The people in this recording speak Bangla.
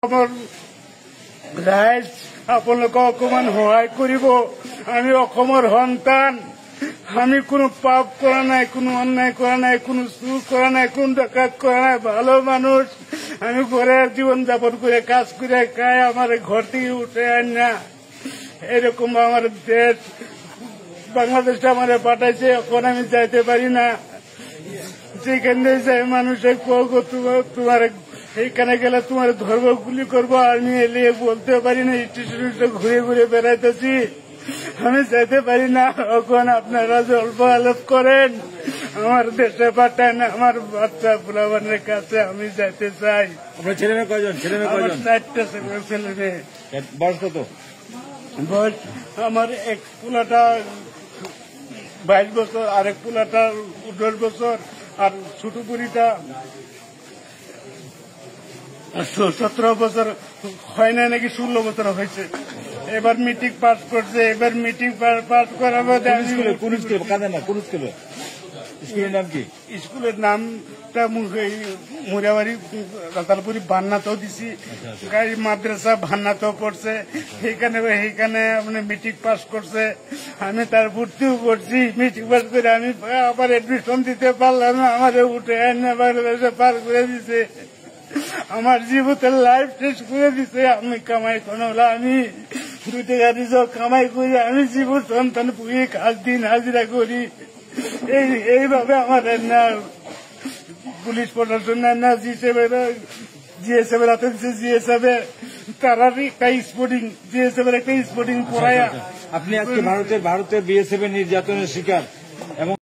আমার রাইজ আপোনালোকক অকমান সহায় কৰিব। আমি অসমৰ সন্তান, আমি কোনো পাপ কৰা নাই, কোনো অন্যায় কৰা নাই, কোনো চুৰ কৰা নাই, কোনো ডাকাত কৰা নাই, ভালো মানুষ। আমি ঘরে জীবন যাপন করে কাজ করে খাই, আমার ঘর থেকে উঠে আন না। এরকম আমার দেশ বাংলাদেশটা আমার পাঠাইছে, এখন আমি যাইতে পারি না। যেখানে যাই মানুষের তোমার এইখানে গেলে তোমার ধর্মগুলি করবো, আমি এলিয়ে বলতে পারি না। স্টেশনে ঘুরে ঘুরে বেড়াইতেছি, আমি যেতে পারি না। এখন আপনারা অল্প আলাপ করেন, আমার দেশে পাঠান, আমার বাচ্চা পুরাবানের কাছে আমি যেতে চাই। আপনার ছেলে মেয়ে কয়জন? ছেলে মেয়ে কয়জন? 4টা ছেলে মেয়ে। বয়স কত? বয়স আমার এক পোলাটা 22 বছর, আরেক পোলাটা 10 বছর, আর ছোট বুড়িটা 17 বছর হয় না, নাকি 16 বছর হয়েছে। এবার মিটিং পাস করছে, এবার মিটিং পাস করার মধ্যে কোন স্কুলে? কাঁদে না, কোন স্কুলে? স্কুলের নাম কি? স্কুলের নামটা মুরাবাড়ি রাতালপুরি ভান্নাতেও দিছি, গাড়ি মাদ্রাসা ভান্নাতেও পড়ছে। সেইখানে আপনি মিটিং পাস করছে, আমি তার ভর্তিও করছি। মিটিং পাস করে আমি আবার এডমিশন দিতে পারলাম না, আমার উঠে এনে বাংলাদেশে পার করে দিছে। আমার জীবনের লাইফ শেষ করে দিছে। আমি কামাই কোনো, আমি 2 টাকা দিয়েও কামাই করি, আমি জীবন সন্তান পুড়িয়ে কাজ দিন হাজিরা করি। এইভাবে আমার না পুলিশ প্রশাসন না জিএসএফ এর হাতে দিচ্ছে। জিএসএফ তারার একটা স্পোর্টিং, জিএসএফ এর একটা স্পোর্টিং পড়ায়া। আপনি আজকে ভারতের বিএসএফ এর নির্যাতনের শিকার এবং